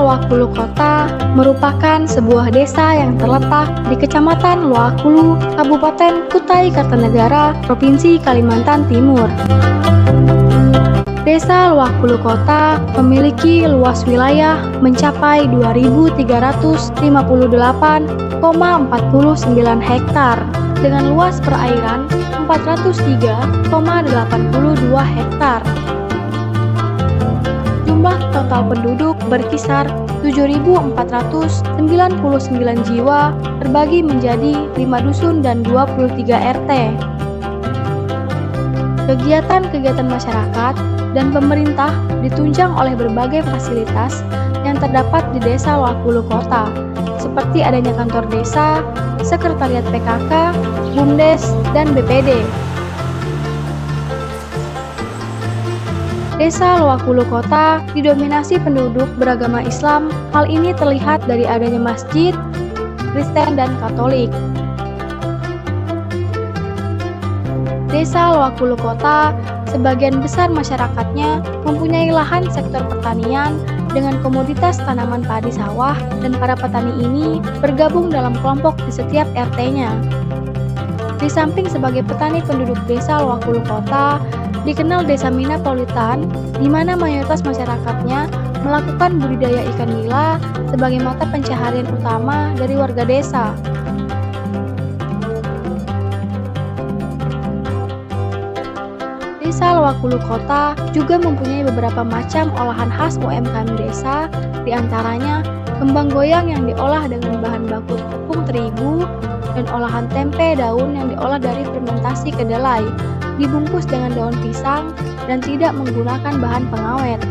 Luakulu Kota merupakan sebuah desa yang terletak di Kecamatan Luakulu, Kabupaten Kutai Kartanegara, Provinsi Kalimantan Timur. Desa Luakulu Kota memiliki luas wilayah mencapai 2.358,49 hektar dengan luas perairan 403,82 hektar. Jumlah total penduduk berkisar 7.499 jiwa terbagi menjadi 5 dusun dan 23 RT. Kegiatan-kegiatan masyarakat dan pemerintah ditunjang oleh berbagai fasilitas yang terdapat di Desa Luakulu Kota, seperti adanya kantor desa, sekretariat PKK, BUMDes, dan BPD. Desa Luakulu Kota didominasi penduduk beragama Islam. Hal ini terlihat dari adanya masjid, Kristen, dan Katolik. Desa Luakulu Kota, sebagian besar masyarakatnya mempunyai lahan sektor pertanian dengan komoditas tanaman padi sawah, dan para petani ini bergabung dalam kelompok di setiap RT-nya. Di samping sebagai petani, penduduk Desa Luakulu Kota dikenal Desa Minapolitan, di mana mayoritas masyarakatnya melakukan budidaya ikan nila sebagai mata pencaharian utama dari warga desa. Desa Luakulu Kota juga mempunyai beberapa macam olahan khas UMKM desa, diantaranya kembang goyang yang diolah dengan bahan baku tepung terigu, dan olahan tempe daun yang diolah dari fermentasi kedelai, dibungkus dengan daun pisang dan tidak menggunakan bahan pengawet.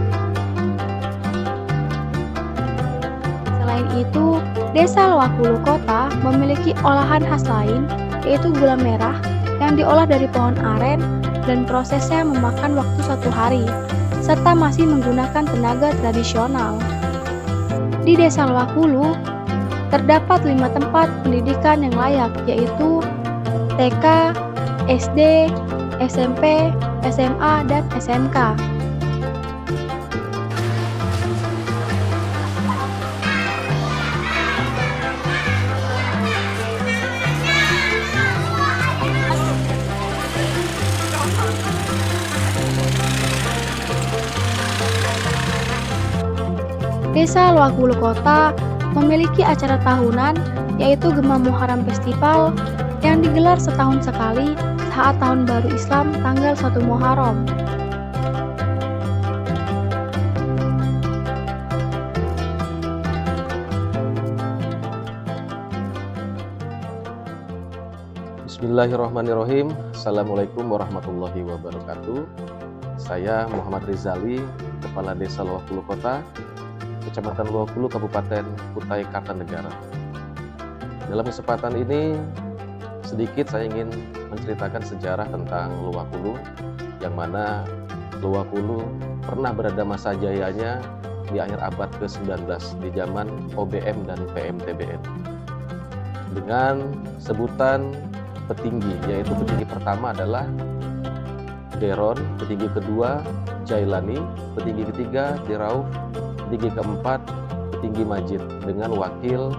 Selain itu, Desa Luakulu Kota memiliki olahan khas lain, yaitu gula merah yang diolah dari pohon aren dan prosesnya memakan waktu 1 hari, serta masih menggunakan tenaga tradisional. Di Desa Luakulu, terdapat 5 tempat pendidikan yang layak, yaitu TK, SD, SMP, SMA, dan SMK. Desa Luakulu Kota memiliki acara tahunan, yaitu Gema Muharram Festival yang digelar setahun sekali saat Tahun Baru Islam tanggal 1 Muharram. Bismillahirrahmanirrahim. Assalamualaikum warahmatullahi wabarakatuh. Saya Muhammad Rizali, Kepala Desa Luakulu Kota, Kecamatan Luakulu, Kabupaten Kutai Kartanegara. Dalam kesempatan ini, sedikit saya ingin menceritakan sejarah tentang Luakulu, yang mana Luakulu pernah berada masa jayanya di akhir abad ke-19 di zaman OBM dan PMTBN. Dengan sebutan petinggi, yaitu petinggi pertama adalah Deron, petinggi kedua Jailani, petinggi ketiga Dirauf, petinggi keempat petinggi Majid, dengan wakil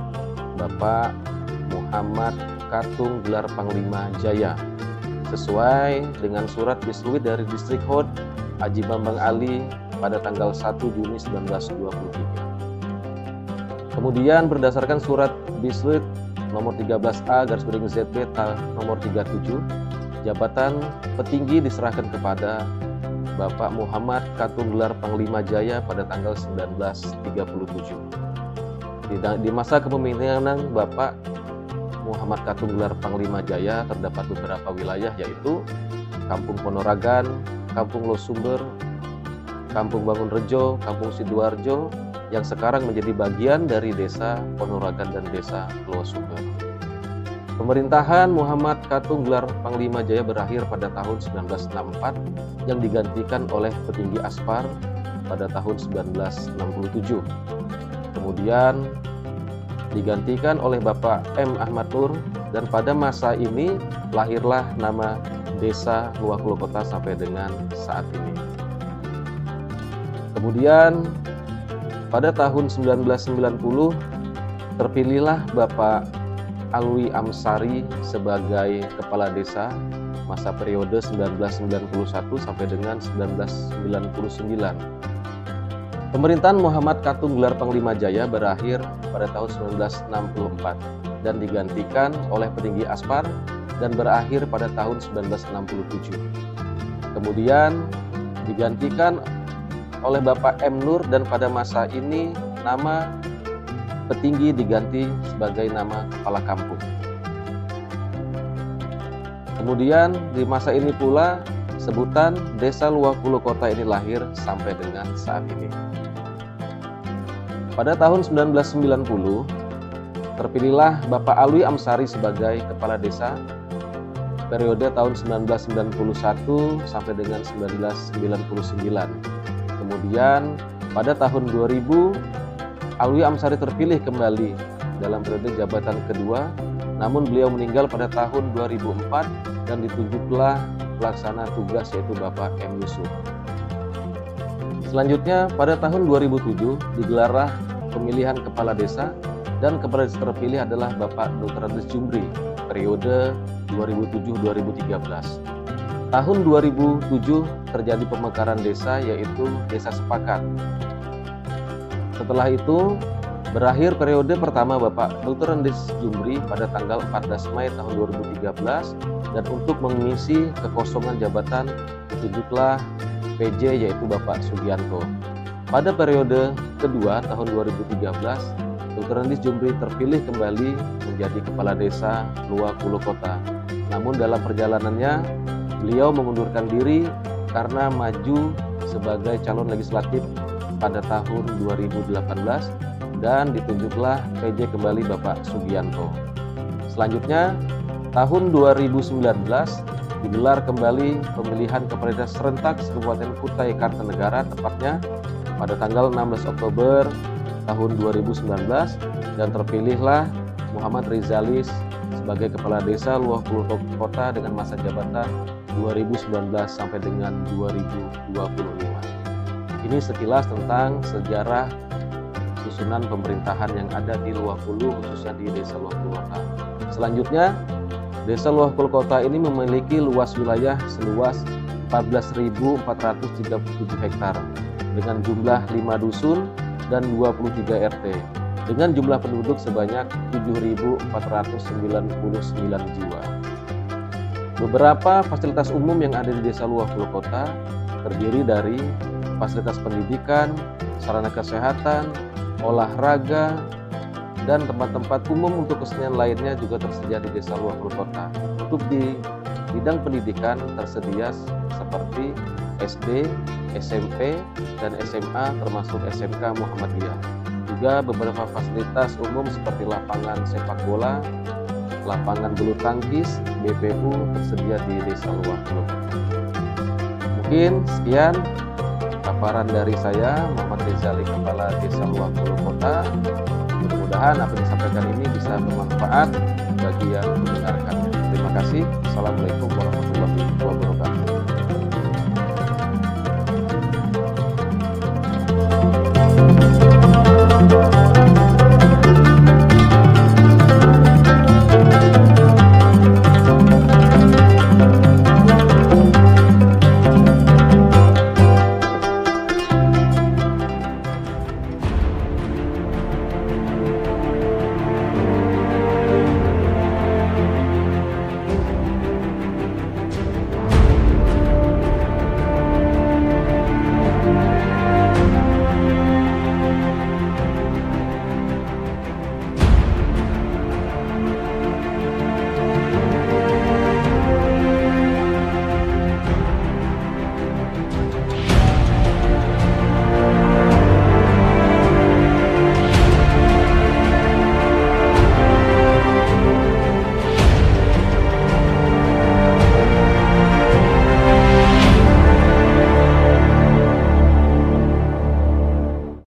Bapak Muhammad Katung gelar Panglima Jaya, sesuai dengan surat Bisluit dari Distrik Hod Haji Bambang Ali pada tanggal 1 Juni 1923. Kemudian berdasarkan surat Bisluit nomor 13A /ZB nomor 37, jabatan petinggi diserahkan kepada Bapak Muhammad Katung gelar Panglima Jaya pada tanggal 1937. Di masa kepemimpinan Bapak Muhammad Katung gelar Panglima Jaya terdapat beberapa wilayah, yaitu Kampung Ponoragan, Kampung Losumber, Kampung Bangunrejo, Kampung Sidoarjo, yang sekarang menjadi bagian dari Desa Ponoragan dan Desa Losumber. Pemerintahan Muhammad Katung gelar Panglima Jaya berakhir pada tahun 1964 yang digantikan oleh petinggi Aspar pada tahun 1967. Kemudian digantikan oleh Bapak M. Ahmad Nur, dan pada masa ini lahirlah nama Desa Luakulu Kota sampai dengan saat ini. Kemudian pada tahun 1990 terpilihlah Bapak Alwi Amsari sebagai kepala desa masa periode 1991 sampai dengan 1999. Pemerintahan Muhammad Katung Gelar Panglima Jaya berakhir pada tahun 1964 dan digantikan oleh Peninggi Aspar dan berakhir pada tahun 1967. Kemudian digantikan oleh Bapak M. Nur dan pada masa ini nama Petinggi diganti sebagai nama Kepala Kampung. Kemudian di masa ini pula sebutan Desa Luak Puluh Kota ini lahir sampai dengan saat ini. Pada tahun 1990 terpilihlah Bapak Alwi Amsari sebagai Kepala Desa periode tahun 1991 sampai dengan 1999. Kemudian pada tahun 2000 Alwi Amsari terpilih kembali dalam periode jabatan kedua, namun beliau meninggal pada tahun 2004 dan ditunjuklah pelaksana tugas yaitu Bapak M. Yusuf. Selanjutnya pada tahun 2007 digelarlah pemilihan kepala desa dan kepala desa terpilih adalah Bapak Dr. Andis Jumri periode 2007-2013. Tahun 2007 terjadi pemekaran desa yaitu Desa Sepakat. Setelah itu berakhir periode pertama Bapak Dr. Andis Jumri pada tanggal 14 Mei tahun 2013 dan untuk mengisi kekosongan jabatan ditunjuklah PJ yaitu Bapak Sugianto. Pada periode kedua tahun 2013, Dr. Andis Jumri terpilih kembali menjadi Kepala Desa Luak Puluh Kota. Namun dalam perjalanannya, beliau mengundurkan diri karena maju sebagai calon legislatif pada tahun 2018 dan ditunjuklah PJ kembali Bapak Sugianto. Selanjutnya, tahun 2019 digelar kembali pemilihan kepala desa serentak Kabupaten Kutai Kartanegara tepatnya pada tanggal 16 Oktober tahun 2019 dan terpilihlah Muhammad Rizalis sebagai Kepala Desa Luak Puluh Kota dengan masa jabatan 2019 sampai dengan 2025. Ini sekilas tentang sejarah susunan pemerintahan yang ada di Luak Puluh, khususnya di Desa Luak Puluh Kota. Selanjutnya, Desa Luak Puluh Kota ini memiliki luas wilayah seluas 14.437 hektar dengan jumlah 5 dusun dan 23 RT dengan jumlah penduduk sebanyak 7.499 jiwa. Beberapa fasilitas umum yang ada di Desa Luak Puluh Kota terdiri dari fasilitas pendidikan, sarana kesehatan, olahraga, dan tempat-tempat umum untuk kesenian lainnya juga tersedia di Desa Luak Puluh Kota. Untuk di bidang pendidikan tersedia seperti SD, SMP, dan SMA termasuk SMK Muhammadiyah. Juga beberapa fasilitas umum seperti lapangan sepak bola, lapangan bulu tangkis, BPU tersedia di Desa Luak Puluh Kota. Mungkin sekian paparan dari saya, Muhammad Rizali, Kepala Desa Luak Puluh Kota. Mudah-mudahan apa yang disampaikan ini bisa bermanfaat bagi yang mendengarkannya. Terima kasih. Assalamualaikum warahmatullahi wabarakatuh.